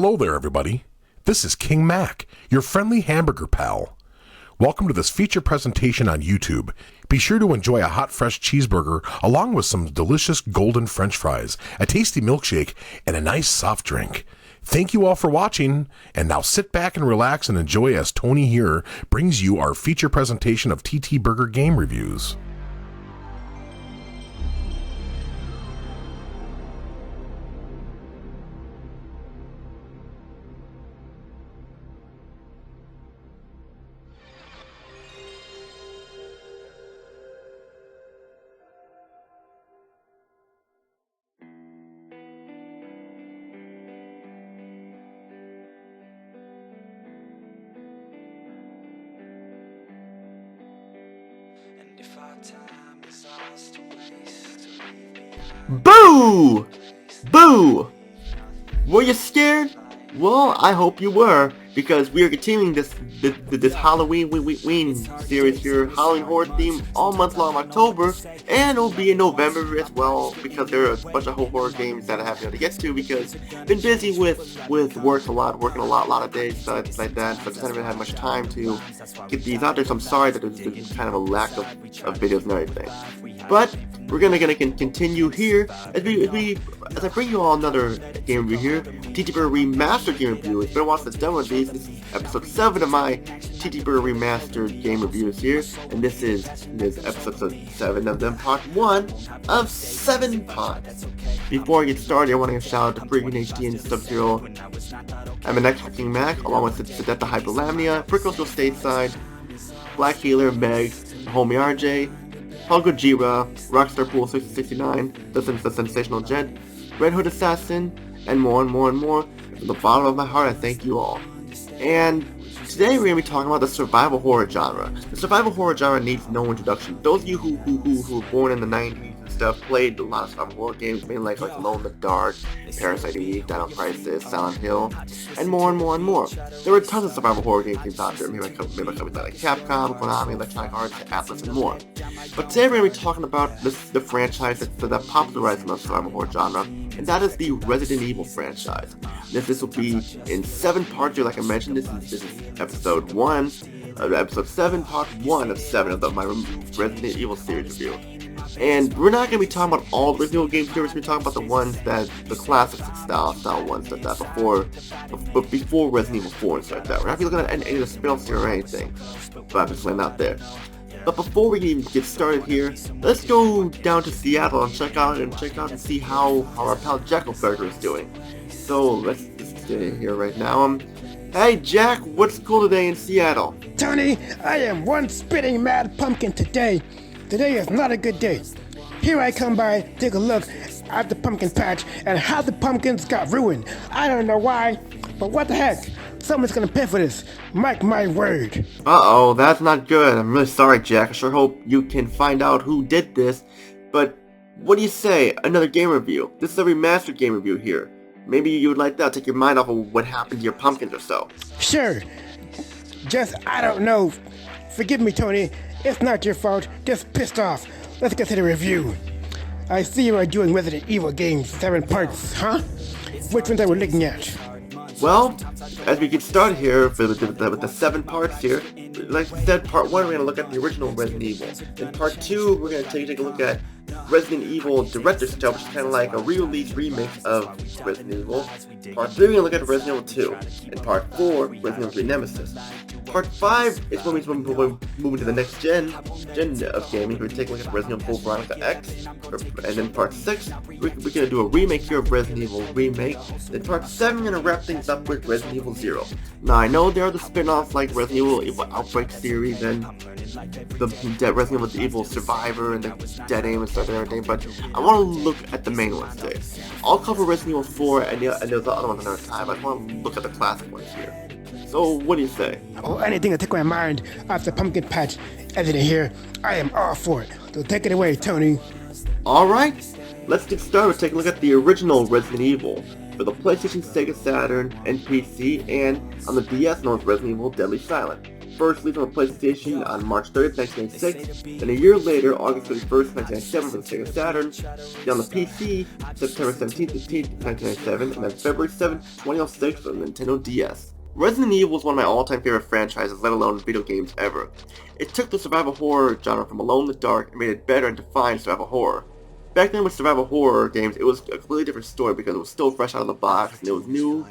Hello there, everybody. This is King Mac, your friendly hamburger pal. Welcome to this feature presentation on YouTube. Be sure to enjoy a hot, fresh cheeseburger along with some delicious golden French fries, a tasty milkshake, and a nice soft drink. Thank you all for watching, and now sit back and relax and enjoy as Tony here brings you our feature presentation of TTBurger Game reviews. Boo! Boo! Were you scared? Well, I hope you were, because we are continuing this Halloween series here, Halloween horror theme, all month long October, and it'll be in November as well, because there are a bunch of horror games that I haven't been able to get to, because I've been busy with working a lot of days, stuff like that, so I just haven't had much time to get these out there, so I'm sorry that there's kind of a lack of videos and everything. But we're gonna continue here as I bring you all another game review here, TTBurger Remastered Game review. It's been a while since I've done one of these. This is episode 7 of my TTBurger Remastered Game reviews here, and this is episode 7 of them, part 1 of 7 parts. Before I get started, I want to give a shout out to Freaking HD and Sub-Zero. I'm an extra King Mac, along with Sedetta Hyperlamnia, Prickles Stateside, Black Healer, Meg, Homie RJ, Paul Gojira, Rockstar Pool 669, The Sensational Jet, Red Hood Assassin, and more and more and more. From the bottom of my heart, I thank you all. And today we're going to be talking about the survival horror genre. The survival horror genre needs no introduction. Those of you who were born in the 90s and stuff played a lot of survival horror games, mainly like Alone in the Dark, Parasite Eve, Dino Crisis, Silent Hill, and more and more and more. There were tons of survival horror games out there, maybe companies like Capcom, Konami, Electronic Arts, Atlas, and more. But today we're going to be talking about the franchise that popularized the survival horror genre, and that is the Resident Evil franchise. This will be in 7 parts here, like I mentioned. This is episode 1, episode 7, part 1 of 7 of my Resident Evil series review. And we're not going to be talking about all the Resident Evil games here. We're going to be talking about the ones that, the classic style ones that before Resident Evil 4 and stuff like that. We're not going to be looking at any of the spin-offs here or anything, but I'm just laying out there. But before we even get started here, let's go down to Seattle and check out and see how our pal Jackalburger is doing. So let's stay here right now. Hey Jack, what's cool today in Seattle? Tony, I am one spitting mad pumpkin today. Today is not a good day. Here I come by, take a look at the pumpkin patch and how the pumpkins got ruined. I don't know why, but what the heck? Someone's gonna pay for this. Mark my word. Uh-oh, that's not good. I'm really sorry, Jack. I sure hope you can find out who did this. But what do you say? Another game review. This is a remastered game review here. Maybe you would like that. Take your mind off of what happened to your pumpkins or so. Sure. Just, I don't know. Forgive me, Tony. It's not your fault. Just pissed off. Let's get to the review. I see you are doing Resident Evil games, 7 parts, huh? Which ones are we looking at? Well, as we get started here with the 7 parts here, like I said, part 1 we're going to look at the original Resident Evil. In part 2 we're going to take a look at Resident Evil Director's Cut, which is kind of like a re-release remix of Resident Evil. Part 3 we're going to look at Resident Evil 2. And part 4, Resident Evil 3 Nemesis. Part 5 is when we're moving to the next gen of gaming. We're taking a look at Resident Evil 4 Veronica X. And then part 6, we're going to do a remake here of Resident Evil Remake. Then part 7, we're going to wrap things up with Resident Evil 0. Now I know there are the spin-offs like Resident Evil Outbreak series and the Resident Evil Survivor and the Dead Aim and stuff and everything, but I want to look at the main ones today. I'll cover Resident Evil 4 and the other ones another time. I just want to look at the classic ones here. So, what do you say? Oh, anything to take my mind off the pumpkin patch editing here, I am all for it. So take it away, Tony. Alright, let's get started with taking a look at the original Resident Evil for the PlayStation, Sega Saturn, and PC, and on the DS known as Resident Evil Deadly Silent. first released on the PlayStation on March 30th, 1996, then a year later, August 31st, 1997 for the Sega Saturn, then on the PC, September 17th, 1997, and then February 7th, 2006 for the Nintendo DS. Resident Evil was one of my all-time favorite franchises, let alone video games ever. It took the survival horror genre from Alone in the Dark and made it better and defined survival horror. Back then with survival horror games, it was a completely different story because it was still fresh out of the box and it was new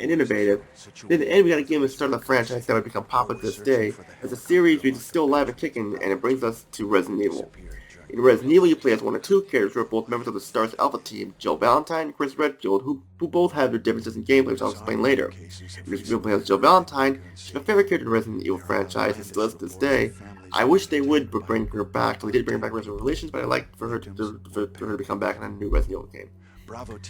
and innovative. Then in the end, we got a game that started a franchise that would become popular to this day. As a series, which is still alive and kicking, and it brings us to Resident Evil. In Resident Evil, you play as one of two characters who are both members of the STARS Alpha team, Jill Valentine and Chris Redfield, who both have their differences in gameplay, which I'll explain later. If you play as Jill Valentine, she's my favorite character in the Resident Evil franchise, and still is to this day. I wish they would bring her back, so they did bring her back in Resident Evil Relations, but I'd like for her to come back in a new Resident Evil game.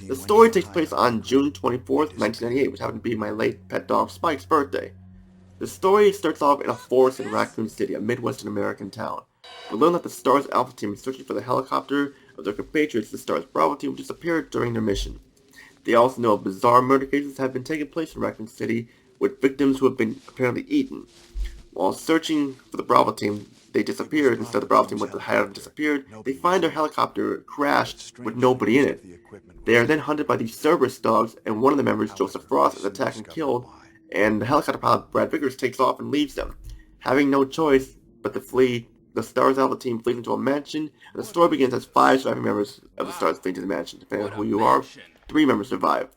The story takes place on June 24th, 1998, which happened to be my late pet dog Spike's birthday. The story starts off in a forest in Raccoon City, a Midwestern American town. We learn that the STARS Alpha team is searching for the helicopter of their compatriots, the STARS Bravo team, who disappeared during their mission. They also know bizarre murder cases have been taking place in Raccoon City, with victims who have been apparently eaten. While searching for the Bravo team, they disappeared. Instead, the Bravo team went to hide out and disappeared. They find their helicopter crashed with nobody in it. They are then hunted by these Cerberus dogs, and one of the members, Joseph Frost, is attacked and killed, and the helicopter pilot, Brad Vickers, takes off and leaves them. Having no choice but to flee, the STARS Alpha team flees into a mansion, and the story begins as 5 surviving members of the STARS flee to the mansion. Depending on who you are, 3 members survive.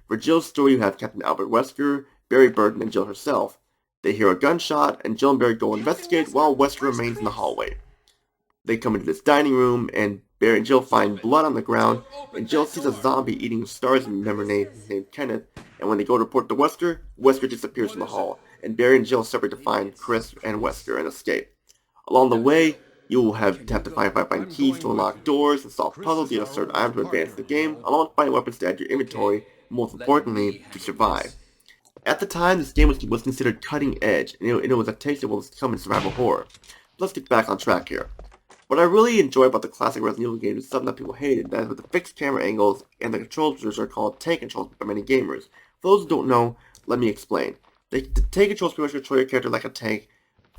For Jill's story, you have Captain Albert Wesker, Barry Burton, and Jill herself. They hear a gunshot, and Jill and Barry go investigate while Wesker remains in the hallway. They come into this dining room, and Barry and Jill find blood on the ground, and Jill sees a zombie eating a STARS member named Kenneth, and when they go to report to Wesker, Wesker disappears from the hall, and Barry and Jill separate to find Chris and Wesker and escape. Along the way, you will have to find keys to unlock doors and solve puzzles, get a certain item to advance the game, along with finding weapons to add to your inventory, and most importantly, to survive. At the time, this game was considered cutting edge, and it was a taste of what was to come in survival horror. Let's get back on track here. What I really enjoy about the classic Resident Evil games is something that people hated, that is with the fixed camera angles and the controls, which are called tank controls by many gamers. For those who don't know, let me explain. The tank controls pretty much control your character like a tank.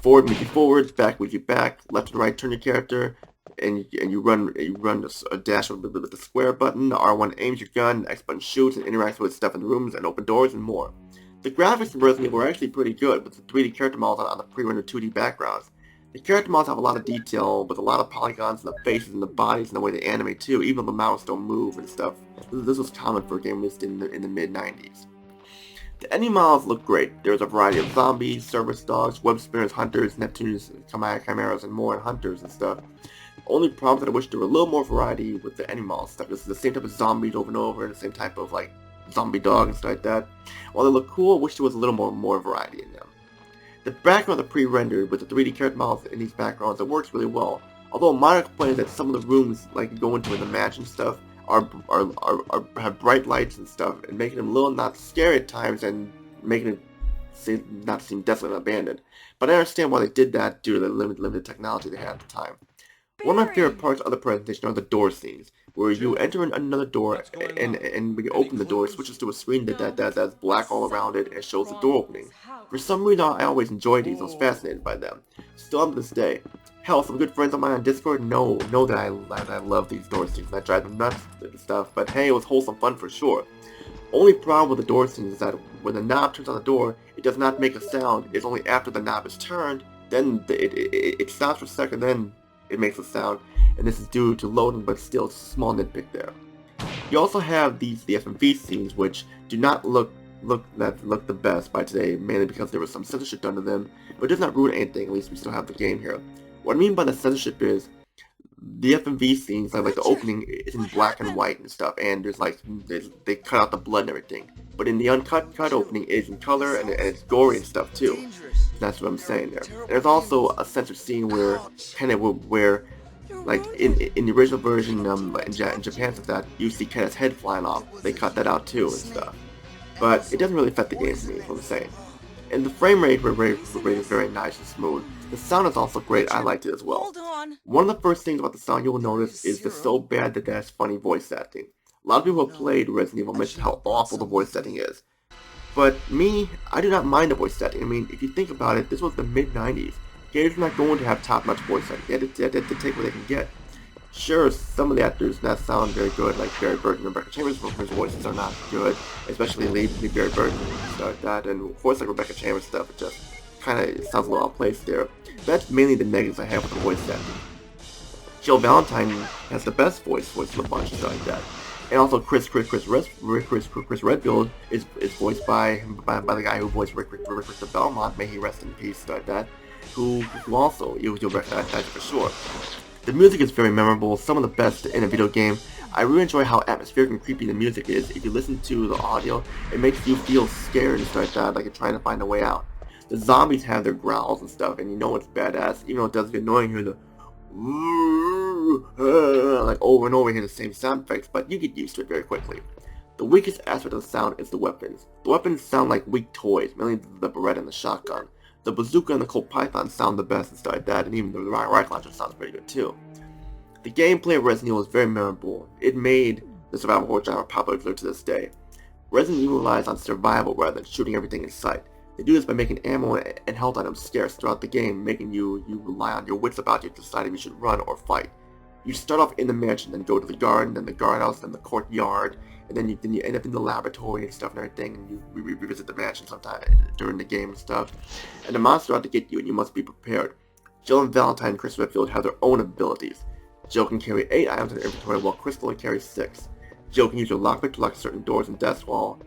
Forward moves you forward, back moves you back, left and right turn your character, and you run a dash with the square button. The R1 aims your gun, the X button shoots and interacts with stuff in the rooms and open doors and more. The graphics in Resident Evil were actually pretty good, with the 3D character models on the pre-rendered 2D backgrounds. The character models have a lot of detail, with a lot of polygons in the faces and the bodies and the way they animate too, even though the mouths don't move and stuff. This was common for a game released in the mid-90s. The enemy models look great. There's a variety of zombies, Cerberus dogs, web spinners, hunters, Neptunes, chimeras, and more, and hunters and stuff. The only problem is that I wish there were a little more variety with the enemy model stuff. This is the same type of zombies over and over, and the same type of like zombie dog and stuff like that. While they look cool, I wish there was a little more variety in them. The backgrounds are pre-rendered with the 3D character models in these backgrounds. It works really well. Although minor complaint is that some of the rooms, like you go into in the mansion stuff, have bright lights and stuff, and making them a little not scary at times and making it not seem desolate and abandoned. But I understand why they did that due to the limited technology they had at the time. One of my favorite parts of the presentation are the door scenes, where you enter in another door, and when you open the door, it switches to a screen that's black all around it, and it shows the door opening. For some reason, I always enjoyed these. I was fascinated by them. Still up to this day. Hell, some good friends of mine on Discord know that I love these door scenes, and I drive them nuts and stuff, but hey, it was wholesome fun for sure. Only problem with the door scenes is that when the knob turns on the door, it does not make a sound. It's only after the knob is turned, then it stops for a second, then it makes a sound, and this is due to loading, but still it's a small nitpick there. You also have the FMV scenes, which do not look the best by today, mainly because there was some censorship done to them, but it does not ruin anything. At least we still have the game here. What I mean by the censorship is the FMV scenes, like the opening, is in black and white and stuff, and they cut out the blood and everything. But in the uncut opening, it is in color and it's gory and stuff too. That's what I'm saying there. And there's also a censored scene where like in the original version in Japan stuff that you see Kenneth's head flying off. They cut that out too and stuff. But it doesn't really affect the game for me, is what I'm saying. And the frame rate was very nice and smooth. The sound is also great. I liked it as well. One of the first things about the sound you will notice is the so bad that's funny voice acting. A lot of people who have played Resident Evil mentioned how awful the voice setting is. But me, I do not mind the voice acting. I mean, if you think about it, this was the mid-90s. Games were not going to have top-notch voice acting. They had to take what they can get. Sure, some of the actors not sound very good, like Barry Burton and Rebecca Chambers' voices are not good, especially lately Barry Burton started that, and of course like Rebecca Chambers stuff, it just kind of sounds a little out of place there. But that's mainly the negatives I have with the voice acting. Jill Valentine has the best voice of the bunch, stuff like that. And also Chris Redfield is voiced by the guy who voiced Rick the Belmont, may he rest in peace, stuff like that, who also you'll recognize that for sure. The music is very memorable, some of the best in a video game. I really enjoy how atmospheric and creepy the music is. If you listen to the audio, it makes you feel scared and stuff like that, like you're trying to find a way out. The zombies have their growls and stuff, and you know it's badass, even though it does get annoying here, the like over and over, hear the same sound effects, but you get used to it very quickly. The weakest aspect of the sound is the weapons. The weapons sound like weak toys, mainly the Beretta and the shotgun. The bazooka and the Colt Python sound the best and stuff like that, and even the rocket launcher sounds pretty good too. The gameplay of Resident Evil is very memorable. It made the survival horror genre popular to this day. Resident Evil relies on survival rather than shooting everything in sight. They do this by making ammo and health items scarce throughout the game, making you rely on your wits about you to decide if you should run or fight. You start off in the mansion, then go to the garden, then the guardhouse, then the courtyard, and then you end up in the laboratory and stuff and everything, and you revisit the mansion sometime during the game and stuff. And the monsters are out to get you, and you must be prepared. Jill and Valentine and Chris Redfield have their own abilities. Jill can carry 8 items in her inventory, while Chris only carries 6. Jill can use her lockpick to lock certain doors and desks, while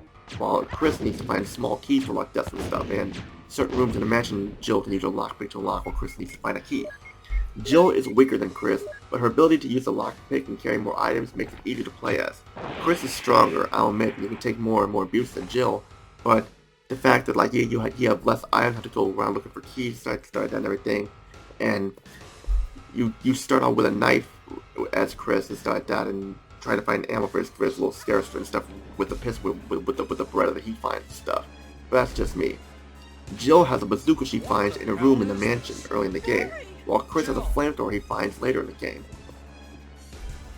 Chris needs to find small keys for locked desks and stuff, and certain rooms in the mansion, Jill can use her lockpick to unlock, while Chris needs to find a key. Jill is weaker than Chris, but her ability to use the lockpick and carry more items makes it easier to play as. Chris is stronger, I'll admit, you can take more and more abuse than Jill, but the fact that like you have less items, have to go around looking for keys, start and everything, and you start out with a knife as Chris and stuff like that, and trying to find ammo for his little scarce and stuff with the pistol with the Beretta that he finds and stuff. But that's just me. Jill has a bazooka she finds in a room in the mansion early in the game, while Chris has a flamethrower he finds later in the game.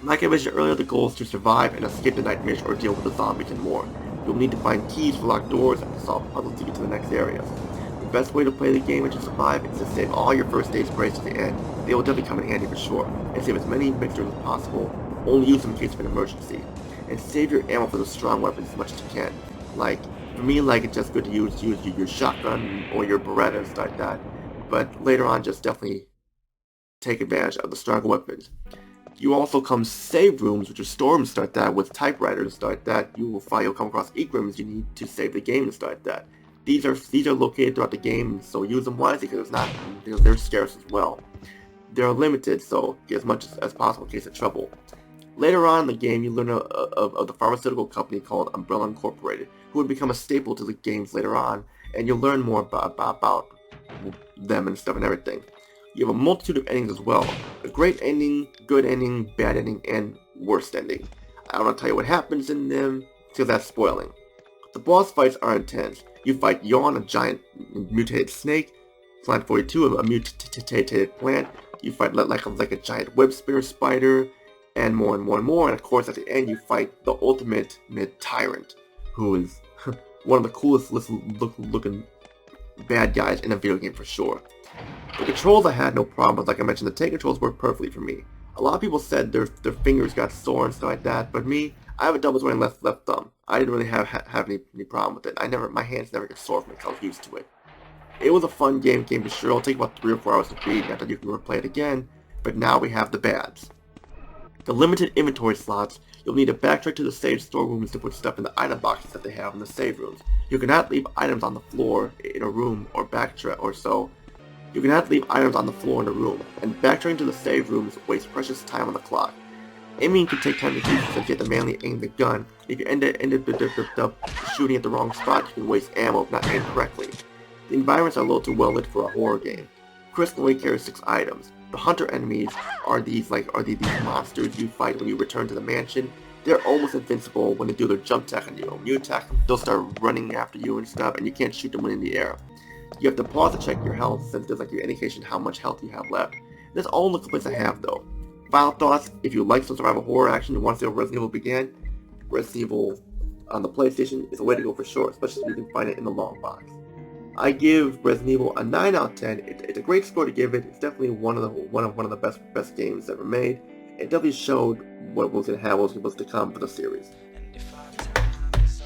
Like I mentioned earlier, the goal is to survive and escape the nightmares or deal with the zombies and more. You'll need to find keys for locked doors and solve puzzles to get to the next areas. The best way to play the game and to survive is to save all your first aid sprays to the end. They will definitely come in handy for sure, and save as many mixtures as possible, only use them in case of an emergency. And save your ammo for the strong weapons as much as you can. Like, for me, like, it's just good to use your shotgun or your Beretta and stuff like that. But later on, just definitely take advantage of the stronger weapons. You also come save rooms, which are storms, stuff like that, with typewriters and stuff like that. You'll come across egrams you need to save the game and stuff like that. These are located throughout the game, so use them wisely because they're scarce as well. They're limited, so get as much as possible in case of trouble. Later on in the game, you learn of the pharmaceutical company called Umbrella Incorporated, who would become a staple to the games later on, and you'll learn more about them and stuff and everything. You have a multitude of endings as well. A great ending, good ending, bad ending, and worst ending. I don't want to tell you what happens in them, because that's spoiling. The boss fights are intense. You fight Yawn, a giant mutated snake, Plant 42, a mutated plant. You fight like a giant web spinner spider, and more and more and more. And of course, at the end, you fight the ultimate mid-tyrant, who is one of the coolest looking bad guys in a video game for sure. The controls I had no problem with. Like I mentioned, the tank controls worked perfectly for me. A lot of people said their fingers got sore and stuff like that, but me, I have a double swing left thumb. I didn't really have any problem with it. My hands never get sore from it because I was used to it. It was a fun game for sure. It'll take about 3 or 4 hours to beat after you can replay it again, but now we have the bads. The limited inventory slots, you'll need to backtrack to the save storerooms to put stuff in the item boxes that they have in the save rooms. You cannot leave items on the floor in a room or backtrack or so. You cannot leave items on the floor in a room, and backtracking to the save rooms wastes precious time on the clock. Aiming can take time to do since you have to manually aim the gun. If you end up shooting at the wrong spot, you can waste ammo if not aimed correctly. The environments are a little too well lit for a horror game. Chris only carries 6 items. The hunter enemies are these monsters you fight when you return to the mansion. They're almost invincible when they do their jump attack on you. When you attack them, they'll start running after you and stuff, and you can't shoot them when in the air. You have to pause to check your health since there's your indication how much health you have left. That's all the complaints I have though. Final thoughts: if you like some survival horror action and want to see how Resident Evil began, Resident Evil on the PlayStation is a way to go for sure, especially if you can find it in the long box. I give Resident Evil a 9 out of 10. It's a great score to give it. It's definitely one of the best games ever made. It definitely showed what was going to happen, what was to come for the series.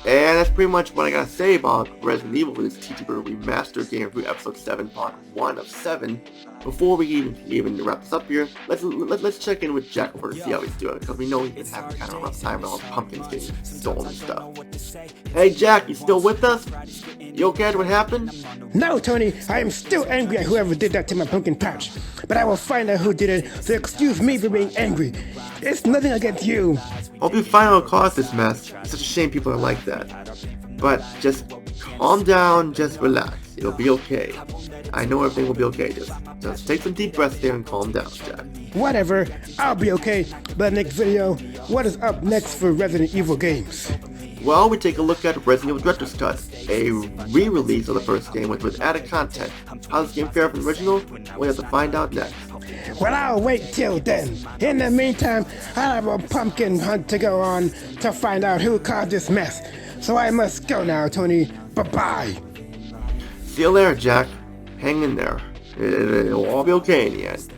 And that's pretty much what I gotta say about Resident Evil for this TTBurger Remastered Game Review Episode 7, Part 1 of 7. Before we even wrap this up here, let's check in with Jack over to see how he's doing, because we know he's been having kind of a rough time with all the pumpkins getting stolen and stuff. Hey Jack, you still with us? You okay with what happened? No, Tony, I am still angry at whoever did that to my pumpkin patch. But I will find out who did it, so excuse me for being angry. It's nothing against you. Hope you find out what caused this mess. It's such a shame people are like that. But just calm down, just relax. It'll be okay. I know everything will be okay. Just take some deep breaths there and calm down, Jack. Whatever, I'll be okay. But next video, what is up next for Resident Evil games? Well, we take a look at Resident Evil Director's Cut, a re-release of the first game with added content. How does this game fare from the original? We have to find out next. Well, I'll wait till then. In the meantime, I have a pumpkin hunt to go on to find out who caused this mess. So I must go now, Tony. Bye-bye. See you later, Jack. Hang in there. It'll all be okay in the end.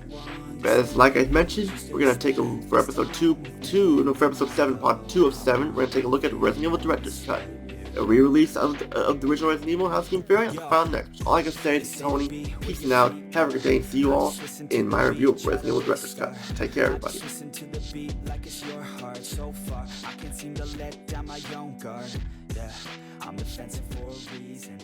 As like I mentioned, we're gonna take for episode 7, part 2 of 7. We're gonna take a look at Resident Evil Director's Cut, a re-release of the original Resident Evil. How's game faring? I'll find next. All I can say is Tony, peacing out. Have a good day, and see you all in my review of Resident Evil Director's Cut. Take care, everybody. I'm defensive for a reason.